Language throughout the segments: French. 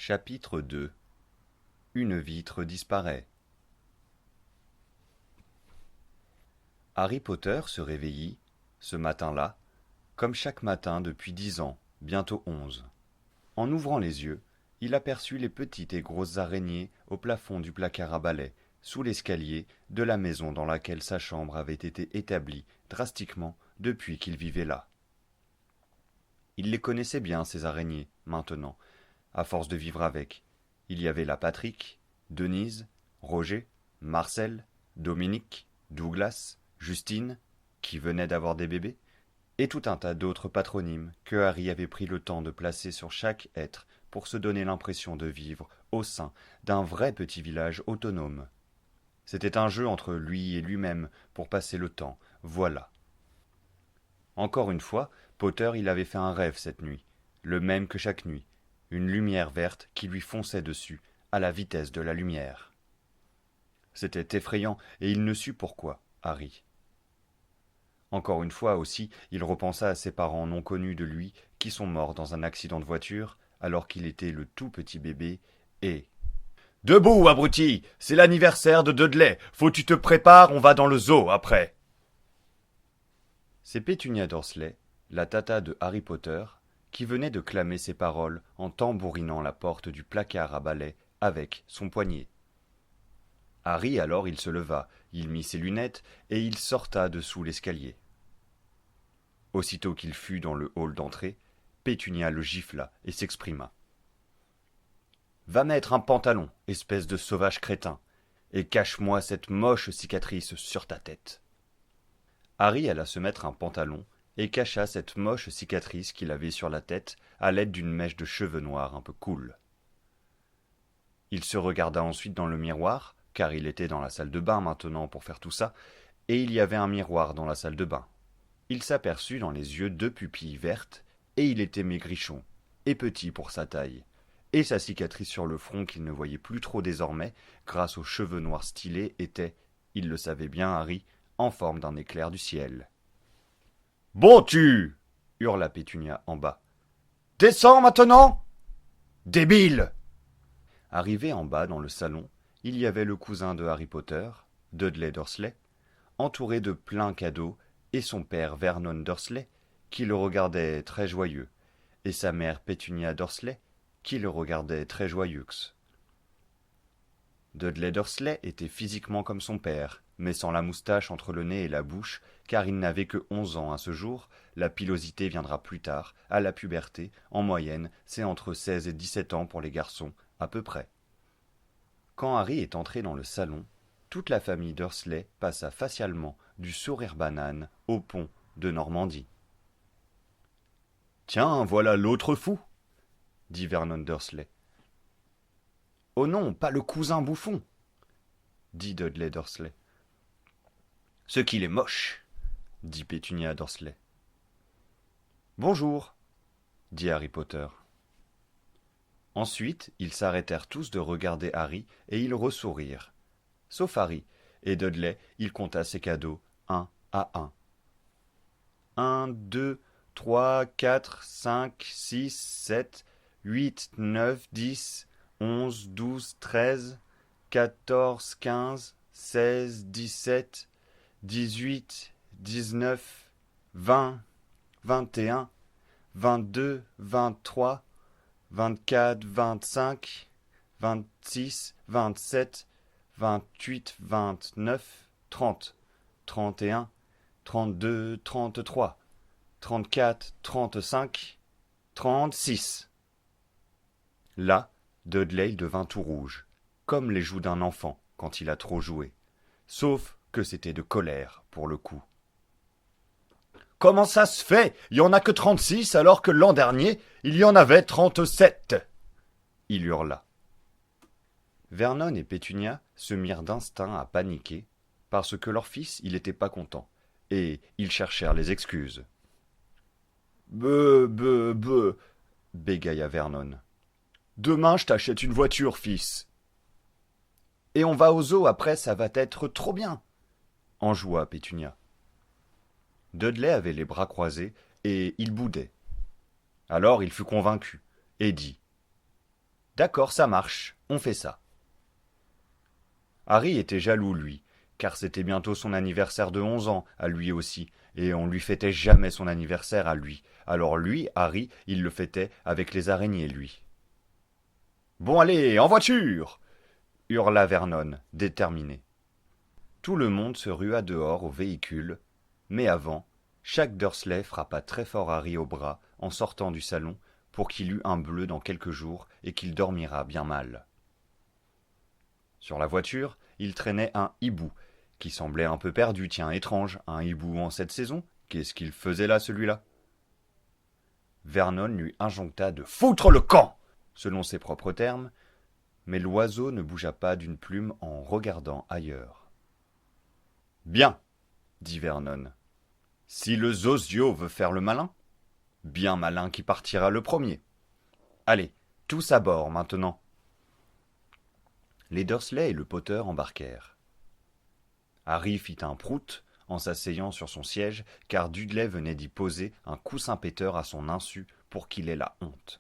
Chapitre 2. Une vitre disparaît. Harry Potter se réveillit, ce matin-là, comme chaque matin depuis 10 ans, bientôt 11. En ouvrant les yeux, il aperçut les petites et grosses araignées au plafond du placard à balai, sous l'escalier de la maison dans laquelle sa chambre avait été établie drastiquement depuis qu'il vivait là. Il les connaissait bien, ces araignées, maintenant, à force de vivre avec. Il y avait là Patrick, Denise, Roger, Marcel, Dominique, Douglas, Justine, qui venait d'avoir des bébés, et tout un tas d'autres patronymes que Harry avait pris le temps de placer sur chaque être pour se donner l'impression de vivre au sein d'un vrai petit village autonome. C'était un jeu entre lui et lui-même pour passer le temps, voilà. Encore une fois, Potter il avait fait un rêve cette nuit, le même que chaque nuit, une lumière verte qui lui fonçait dessus, à la vitesse de la lumière. C'était effrayant, et il ne sut pourquoi, Harry. Encore une fois aussi, il repensa à ses parents non connus de lui, qui sont morts dans un accident de voiture, alors qu'il était le tout petit bébé, et... « Debout, abruti! C'est l'anniversaire de Dudley! Faut que tu te prépares, on va dans le zoo après !» C'est Pétunia Dursley, la tata de Harry Potter, qui venait de clamer ces paroles en tambourinant la porte du placard à balai avec son poignet. Harry alors il se leva, il mit ses lunettes et il sorta dessous l'escalier. Aussitôt qu'il fut dans le hall d'entrée, Pétunia le gifla et s'exprima. « Va mettre un pantalon, espèce de sauvage crétin, et cache-moi cette moche cicatrice sur ta tête. » Harry alla se mettre un pantalon et cacha cette moche cicatrice qu'il avait sur la tête à l'aide d'une mèche de cheveux noirs un peu cool. Il se regarda ensuite dans le miroir, car il était dans la salle de bain maintenant pour faire tout ça, et il y avait un miroir dans la salle de bain. Il s'aperçut dans les yeux 2 pupilles vertes, et il était maigrichon, et petit pour sa taille, et sa cicatrice sur le front qu'il ne voyait plus trop désormais, grâce aux cheveux noirs stylés, était, il le savait bien Harry, en forme d'un éclair du ciel. « Bon tu !» hurla Pétunia en bas. « Descends maintenant !»« Débile !» Arrivé en bas dans le salon, il y avait le cousin de Harry Potter, Dudley Dursley, entouré de pleins cadeaux, et son père Vernon Dursley, qui le regardait très joyeux, et sa mère Pétunia Dursley, qui le regardait très joyeux. Dudley Dursley était physiquement comme son père, mais sans la moustache entre le nez et la bouche, car il n'avait que 11 ans à ce jour, la pilosité viendra plus tard, à la puberté, en moyenne, c'est entre 16 et 17 ans pour les garçons, à peu près. Quand Harry est entré dans le salon, toute la famille Dursley passa facialement du sourire banane au pont de Normandie. « Tiens, voilà l'autre fou !» dit Vernon Dursley. « Oh non, pas le cousin bouffon !» dit Dudley Dursley. « Ce qu'il est moche !» dit Pétunia Dursley. « Bonjour !» dit Harry Potter. Ensuite, ils s'arrêtèrent tous de regarder Harry et ils ressourirent. Sauf Harry, et Dudley, il compta ses cadeaux, un à un. 1, 2, 3, 4, 5, 6, 7, 8, 9, 10, 11, 12, 13, 14, 15, 16, 17, 18, 19, 20, 21, 22, 23, 24, 25, 26, 27, 28, 29, 30, 31, 32, 33, 34, 35, 36. Là, Dudley devint tout rouge, comme les joues d'un enfant quand il a trop joué, sauf que c'était de colère pour le coup. « Comment ça se fait ? Il y en a que 36 alors que l'an dernier, il y en avait 37 !» il hurla. Vernon et Pétunia se mirent d'instinct à paniquer parce que leur fils, il n'était pas content, et ils cherchèrent les excuses. « Beuh, bégaya Vernon. « Demain, je t'achète une voiture, fils. »« Et on va au zoo après, ça va être trop bien !» enjoua Pétunia. Dudley avait les bras croisés et il boudait. Alors il fut convaincu et dit D'accord, ça marche, on fait ça. Harry était jaloux, lui, car c'était bientôt son anniversaire de 11 ans, à lui aussi, et on lui fêtait jamais son anniversaire à lui. Alors lui, Harry, il le fêtait avec les araignées, lui. Bon allez, en voiture hurla Vernon, déterminé. Tout le monde se rua dehors au véhicule, mais avant, chaque Dursley frappa très fort Harry au bras en sortant du salon pour qu'il eût un bleu dans quelques jours et qu'il dormira bien mal. Sur la voiture, il traînait un hibou, qui semblait un peu perdu, tiens, étrange, un hibou en cette saison, qu'est-ce qu'il faisait là, celui-là? Vernon lui injoncta de foutre le camp, selon ses propres termes, mais l'oiseau ne bougea pas d'une plume en regardant ailleurs. Bien, dit Vernon. Si le zozio veut faire le malin, bien malin qui partira le premier. Allez, tous à bord maintenant. Les Dursley et le Potter embarquèrent. Harry fit un prout en s'asseyant sur son siège, car Dudley venait d'y poser un coussin péteur à son insu pour qu'il ait la honte.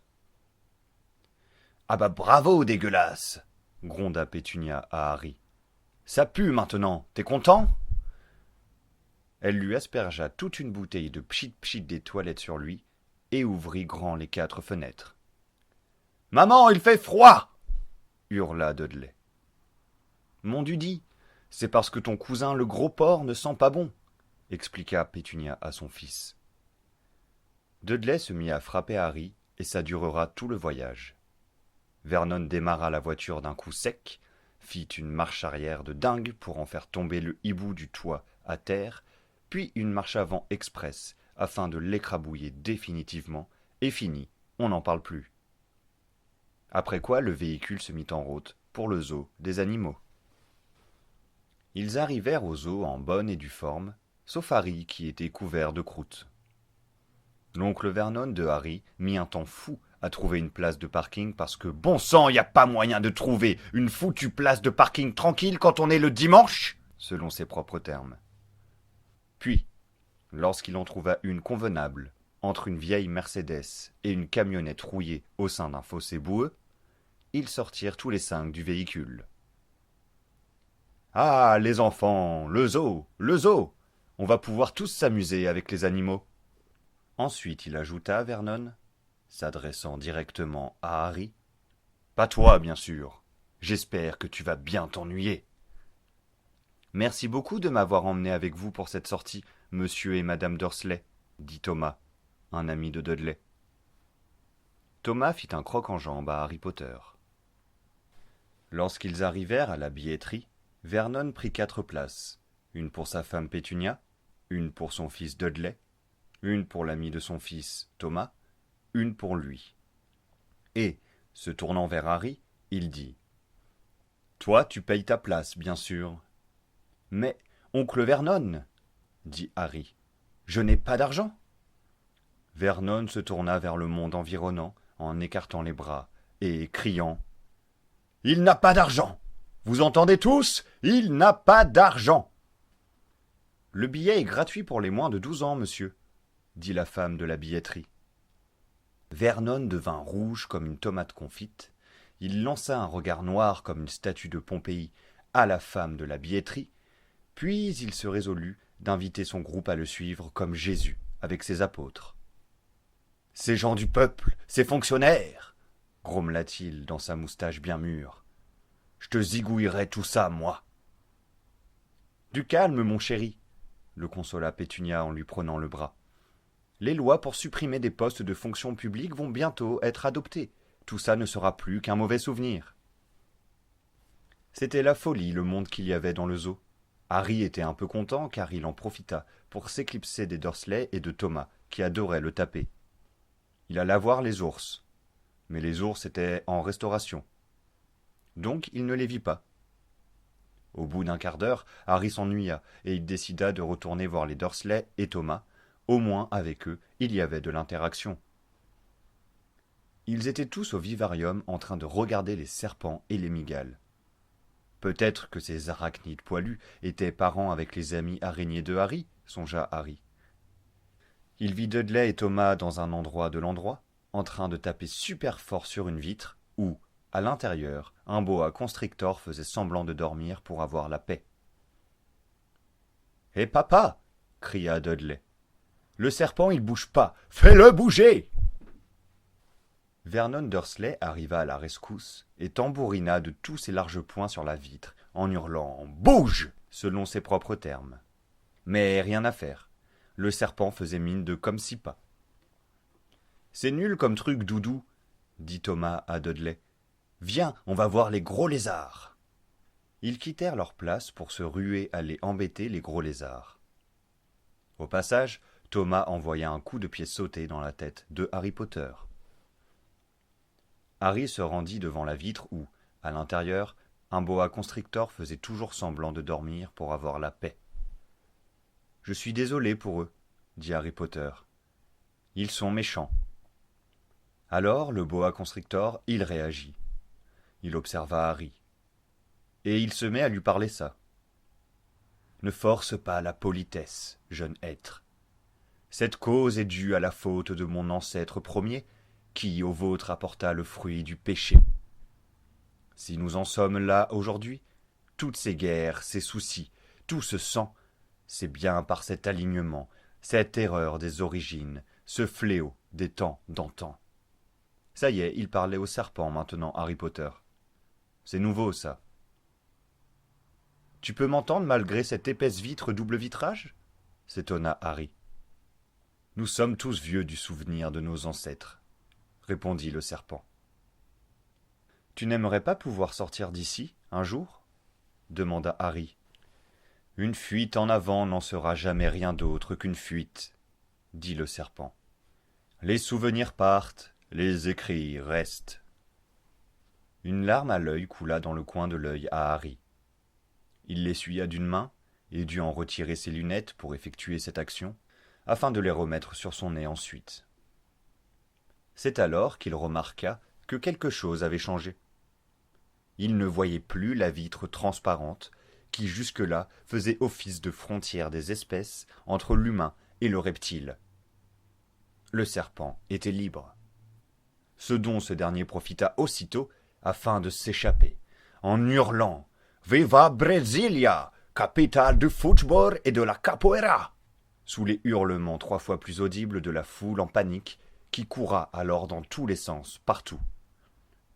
Ah bah bravo, dégueulasse gronda Pétunia à Harry. Ça pue maintenant, t'es content? Elle lui aspergea toute une bouteille de pchit-pchit des toilettes sur lui et ouvrit grand les 4 fenêtres. « Maman, il fait froid !» hurla Dudley. « Mon Dudi, c'est parce que ton cousin le gros porc ne sent pas bon, » expliqua Pétunia à son fils. Dudley se mit à frapper Harry et ça durera tout le voyage. Vernon démarra la voiture d'un coup sec, fit une marche arrière de dingue pour en faire tomber le hibou du toit à terre, puis une marche avant express afin de l'écrabouiller définitivement, et fini, on n'en parle plus. Après quoi le véhicule se mit en route pour le zoo des animaux. Ils arrivèrent au zoo en bonne et due forme, sauf Harry qui était couvert de croûte. L'oncle Vernon de Harry mit un temps fou à trouver une place de parking parce que bon sang, y a pas moyen de trouver une foutue place de parking tranquille quand on est le dimanche, selon ses propres termes. Puis, lorsqu'il en trouva une convenable, entre une vieille Mercedes et une camionnette rouillée au sein d'un fossé boueux, ils sortirent tous les 5 du véhicule. « Ah, les enfants, le zoo, on va pouvoir tous s'amuser avec les animaux. » Ensuite il ajouta à Vernon, s'adressant directement à Harry, « Pas toi, bien sûr. J'espère que tu vas bien t'ennuyer. » « Merci beaucoup de m'avoir emmené avec vous pour cette sortie, monsieur et madame Dursley, » dit Thomas, un ami de Dudley. Thomas fit un croc-en-jambe à Harry Potter. Lorsqu'ils arrivèrent à la billetterie, Vernon prit 4 places, une pour sa femme Pétunia, une pour son fils Dudley, une pour l'ami de son fils Thomas, une pour lui. Et, se tournant vers Harry, il dit « Toi, tu payes ta place, bien sûr. »« Mais, oncle Vernon, dit Harry, je n'ai pas d'argent. » Vernon se tourna vers le monde environnant en écartant les bras et criant « Il n'a pas d'argent! Vous entendez tous? Il n'a pas d'argent !»« Le billet est gratuit pour les moins de 12 ans, monsieur, » dit la femme de la billetterie. Vernon devint rouge comme une tomate confite. Il lança un regard noir comme une statue de Pompéi à la femme de la billetterie, puis il se résolut d'inviter son groupe à le suivre comme Jésus avec ses apôtres. « Ces gens du peuple, ces fonctionnaires !» grommela-t-il dans sa moustache bien mûre. « Je te zigouillerai tout ça, moi !»« Du calme, mon chéri !» le consola Pétunia en lui prenant le bras. « Les lois pour supprimer des postes de fonction publique vont bientôt être adoptées. Tout ça ne sera plus qu'un mauvais souvenir. » C'était la folie, le monde qu'il y avait dans le zoo. Harry était un peu content car il en profita pour s'éclipser des Dursley et de Thomas, qui adoraient le taper. Il alla voir les ours, mais les ours étaient en restauration. Donc il ne les vit pas. Au bout d'un quart d'heure, Harry s'ennuya et il décida de retourner voir les Dursley et Thomas. Au moins avec eux, il y avait de l'interaction. Ils étaient tous au vivarium en train de regarder les serpents et les mygales. Peut-être que ces arachnides poilus étaient parents avec les amis araignées de Harry, songea Harry. Il vit Dudley et Thomas dans un endroit de l'endroit, en train de taper super fort sur une vitre, où, À l'intérieur, un boa constrictor faisait semblant de dormir pour avoir la paix. « Hé papa !» cria Dudley. « Le serpent, il bouge pas. Fais-le bouger !» Vernon Dursley arriva à la rescousse et tambourina de tous ses larges poings sur la vitre, en hurlant « Bouge !» selon ses propres termes. Mais rien à faire. Le serpent faisait mine de comme si pas. « C'est nul comme truc, Doudou, » dit Thomas à Dudley. « Viens, on va voir les gros lézards. » Ils quittèrent leur place pour se ruer à aller embêter les gros lézards. Au passage, Thomas envoya un coup de pied sauté dans la tête de Harry Potter. Harry se rendit devant la vitre où, à l'intérieur, un boa constrictor faisait toujours semblant de dormir pour avoir la paix. « Je suis désolé pour eux, » dit Harry Potter. « Ils sont méchants. » Alors le boa constrictor, il réagit. Il observa Harry. Et il se met à lui parler ça. « Ne force pas la politesse, jeune être. Cette cause est due à la faute de mon ancêtre premier, qui au vôtre apporta le fruit du péché. Si nous en sommes là aujourd'hui, toutes ces guerres, ces soucis, tout ce sang, c'est bien par cet alignement, cette erreur des origines, ce fléau des temps d'antan. » Ça y est, il parlait au serpent maintenant, Harry Potter. C'est nouveau, ça. « Tu peux m'entendre malgré cette épaisse vitre double vitrage ?» s'étonna Harry. « Nous sommes tous vieux du souvenir de nos ancêtres, » répondit le serpent. « Tu n'aimerais pas pouvoir sortir d'ici, un jour ?» demanda Harry. « Une fuite en avant n'en sera jamais rien d'autre qu'une fuite, » dit le serpent. « Les souvenirs partent, les écrits restent. » Une larme à l'œil coula dans le coin de l'œil à Harry. Il l'essuya d'une main et dut en retirer ses lunettes pour effectuer cette action, afin de les remettre sur son nez ensuite. C'est alors qu'il remarqua que quelque chose avait changé. Il ne voyait plus la vitre transparente qui jusque-là faisait office de frontière des espèces entre l'humain et le reptile. Le serpent était libre. Ce dont ce dernier profita aussitôt afin de s'échapper, en hurlant « Viva Brasilia, capitale du football et de la capoeira !» sous les hurlements 3 fois plus audibles de la foule en panique qui courra alors dans tous les sens, partout.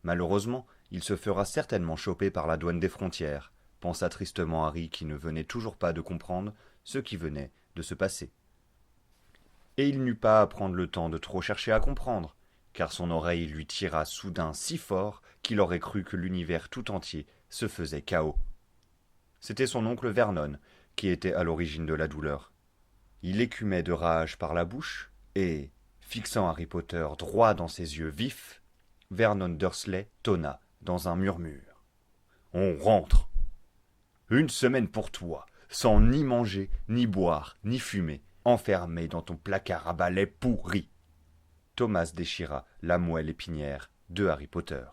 Malheureusement, il se fera certainement choper par la douane des frontières, pensa tristement Harry qui ne venait toujours pas de comprendre ce qui venait de se passer. Et il n'eut pas à prendre le temps de trop chercher à comprendre, car son oreille lui tira soudain si fort qu'il aurait cru que l'univers tout entier se faisait chaos. C'était son oncle Vernon qui était à l'origine de la douleur. Il écumait de rage par la bouche, et, fixant Harry Potter droit dans ses yeux vifs, Vernon Dursley tonna dans un murmure. « On rentre. 1 semaine pour toi, sans ni manger, ni boire, ni fumer, enfermé dans ton placard à balai pourri. » Thomas déchira la moelle épinière de Harry Potter.